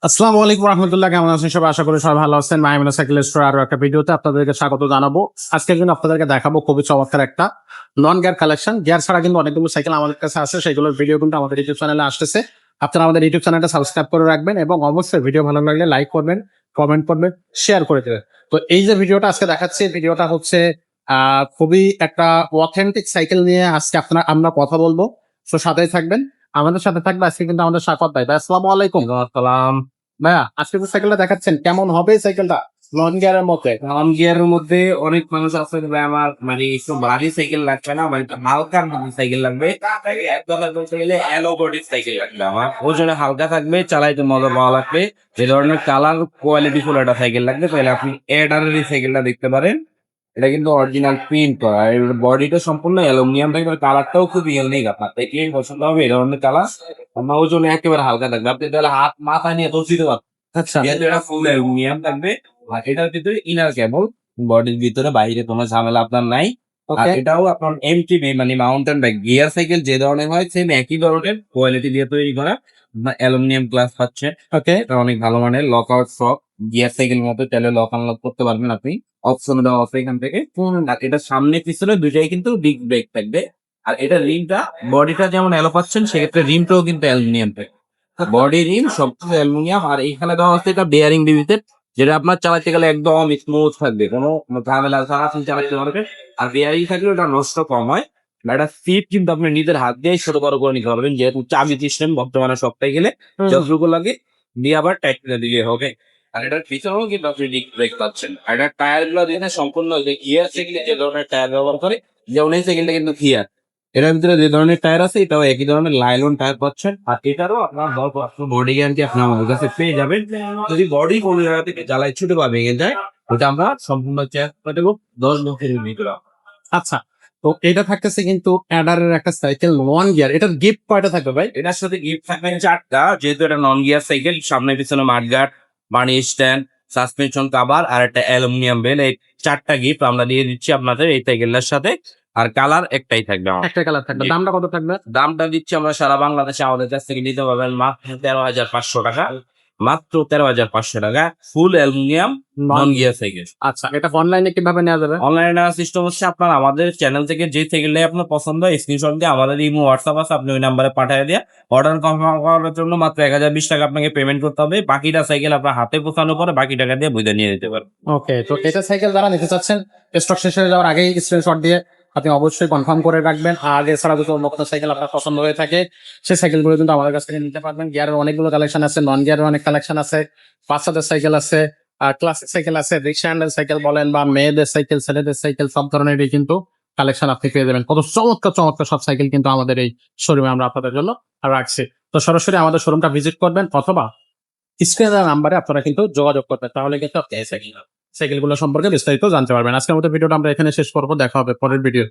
আসসালামু আলাইকুম রহমতুল্লাহ, কেমন আছেন সবাই? আশা করি সবাই ভালো আছেন। মাইমুনা সাইকেল স্টোর আরো একটা ভিডিওতে আপনাদেরকে স্বাগত জানাবো। আজকের জন্য আপনাদেরকে দেখাবো খুবই চমৎকার একটা নন গিয়ার কালেকশন। গিয়ার ছাড়া কিন্তু অনেকগুলো সাইকেল আমাদের কাছে আছে, সেগুলোর ভিডিও কিন্তু আমাদের ইউটিউব চ্যানেলে আসতেছে। আপনারা আমাদের ইউটিউব চ্যানেলটা সাবস্ক্রাইব করে রাখবেন এবং অবশ্যই ভিডিও ভালো লাগলে লাইক করবেন, কমেন্ট করবেন, শেয়ার করে দেবেন। তো এই যে ভিডিওটা আজকে দেখাচ্ছি, ভিডিওটা হচ্ছে খুবই একটা অথেন্টিক সাইকেল নিয়ে আজকে আমরা কথা বলবো। তো সাথেই থাকবেন, আমাদের সাথে থাকবে আজকে কিন্তু আমাদের সাফাত ভাই। আসসালামু আলাইকুম। সালাম। ভাইয়া, আজকে যে সাইকেলটা দেখাচ্ছেন কেমন হবে এই সাইকেলটা? নন গিয়ারের মধ্যে। নন গিয়ারের মধ্যে অনেক মানুষ আছে যে ভাই আমার মানে একটু ভারী সাইকেল লাগবে না, মানে একটু হালকার মধ্যে সাইকেল লাগবে। এক কথায় বলতে গেলে এলো বডির সাইকেল লাগবে আমার, ওজনে হালকা থাকবে, চালাইতে মজা পাওয়া লাগবে। যে ধরনের কালার কোয়ালিটি ফুল একটা সাইকেল লাগবে, তাহলে আপনি এডারের এই সাইকেলটা দেখতে পারেন। এটা কিন্তু অরিজিনাল প্রিন্ট করা, বডিটা সম্পূর্ণ অ্যালুমিনিয়াম থাকবে, কালারটাও খুব ইউনিক। আপনার দেখলেই পছন্দ হবে এই ধরনের কালার। আমার ওজনে একেবারে হালকা থাকবে, আপনি তাহলে হাত মাথা নিয়ে দোষ দিতে পারবেন। আচ্ছা, যেহেতু এটা ফুল অ্যালুমিনিয়াম থাকবে, আর এটার ভিতরে ইনার কেবল, বডির ভিতরে বাইরে কোনো ঝামেলা আপনার নাই। আর ওকে এটাও আপনার এমটিবি মানে মাউন্টেন বাইক গিয়ার সাইকেল যে ধরনের হয় সেম একই ধরনের কোয়ালিটি দিয়ে তৈরি করা। আপনার অ্যালুমিনিয়াম গ্লাস পাচ্ছে, ওকে এটা অনেক ভালো মানের। লক আউট সব গিয়ার সাইকেল মতো, চাইলে লক আনলক করতে পারবেন আপনি, অপশন দেওয়া আছে এখান থেকে। আর এটা সামনে পিছনে দুইটাই কিন্তু ডিস্ক ব্রেক থাকবে। আর এটা রিমটা, বডিটা যেমন অ্যালো পাচ্ছেন, সেক্ষেত্রে রিমটাও কিন্তু অ্যালুমিনিয়াম থাকবে। বডি রিম সবকিছু অ্যালুমিনিয়াম। আর এইখানে দেওয়া হচ্ছে এটা বেয়ারিং ডিভিসের, যেটা আপনার চালাতে গেলে একদম স্মুথ থাকবে, কোনো ঝামেলা ছাড়া আপনি চালাতে পারবেন। আর বেয়ারিং থাকলে ওটা নষ্ট কম হয়। আর একটা সিট কিন্তু আপনি নিজের হাত দিয়ে ছোট বড় করে নিতে পারবেন, যেহেতু চাবি সিস্টেম বর্তমানে সবটাই গেলে যতটুকু লাগে দিয়ে আবার টাইট করে দিলে হবে। আর এটার পিছনেও কিন্তু আপনি ডিস্ক ব্রেক পাচ্ছেন। আর এটার টায়ার গুলো দেখে সম্পূর্ণ যে গিয়ার সাইকেলে যে ধরনের টায়ার ব্যবহার করে, যেমন এই সাইকেলটা কিন্তু গিয়ার, এটার ভিতরে যে ধরনের টায়ার আছে এটাও একই ধরনের লাইলন টায়ার পাচ্ছেন। আর এটারও আপনার 10 বছর বডি গ্যারান্টি আপনার আমাদের কাছে পেয়ে যাবেন। যদি বডি কোনো জায়গা থেকে জ্বালায় ছুটে বা ভেঙে যায়, ওটা আমরা সম্পূর্ণ চেক করে দেবো 10 বছরের ভিতরে। আচ্ছা, তো এটা থাকতেছে কিন্তু অ্যাডারের একটা সাইকেল নন গিয়ার। এটার গিফট কয়টা থাকবে ভাই? এটার সাথে গিফট থাকবেন 4টা, যেহেতু এটা নন গিয়ার সাইকেল। সামনে পিছনে মাঠগার্ড, বানি স্ট্যান্ড, সাসপেনশন কাভার আর একটা অ্যালুমিনিয়াম বেল, এই 4টা গিফট আমরা দিয়ে দিচ্ছি আপনাদের এই সাইকেলটার সাথে। আর কালার একটাই থাকবে আমার। একটা কালার থাকবে। দামটা কত থাকবে? দামটা দিচ্ছি আমরা সারা বাংলাদেশে, আমাদের কাছ থেকে নিতে পারবেন মাত্র 13,500 টাকা। মাত্র 13,500 টাকা, ফুল অ্যালুমিনিয়াম নন গিয়ার সাইকেল। আচ্ছা, এটা অনলাইনে কিভাবে নেওয়া যাবে? অনলাইনে নেওয়ার সিস্টেম হচ্ছে, আপনার আমাদের চ্যানেল থেকে যে সাইকেলটাই আপনার পছন্দ হয় স্ক্রিনশট দিয়ে আমাদের ইমো হোয়াটসঅ্যাপ আছে, আপনি ওই নাম্বারে পাঠিয়ে দিয়ে অর্ডার কনফার্ম করার জন্য মাত্র 1,020 টাকা আপনাকে পেমেন্ট করতে হবে। বাকিটা সাইকেল আপনার হাতে পৌঁছানোর পরে বাকি টাকা দিয়ে বুঝে নিয়ে যেতে পারবেন। ওকে, তো এটা সাইকেল যারা নিতে চাচ্ছেন, স্টক শেষ হয়ে যাওয়ার আগেই স্ক্রিনশট দিয়ে আপনি অবশ্যই কনফার্ম করে রাখবেন। আর এছাড়া যদি অন্য কোনো সাইকেল আপনার পছন্দ হয়ে থাকে, সেই সাইকেলগুলো কিন্তু আমাদের কাছ থেকে নিতে পারবেন। গিয়ারের অনেকগুলো কালেকশন আছে, নন গিয়ারের অনেক কালেকশন আছে, বাচ্চাদের সাইকেল আছে, আর ক্লাসিক সাইকেল আছে, রিক্সা হ্যান্ডেল সাইকেল বলেন বা মেয়েদের সাইকেল, ছেলেদের সাইকেল, সব ধরনেরই কিন্তু কালেকশন আপনি পেয়ে যাবেন। কত চমৎকার চমৎকার সব সাইকেল কিন্তু আমাদের এই শোরুমে আমরা আপনাদের জন্য রাখছি। তো সরাসরি আমাদের শোরুমটা ভিজিট করবেন অথবা স্ক্রিনের নাম্বারে আপনারা কিন্তু যোগাযোগ করবেন, তাহলে কিন্তু আপনি সাইকেলগুলো সম্পর্কে বিস্তারিত জানতে পারবেন। আজকের মতো ভিডিওটা আমরা এখানে শেষ করবো, দেখা হবে পরের ভিডিও।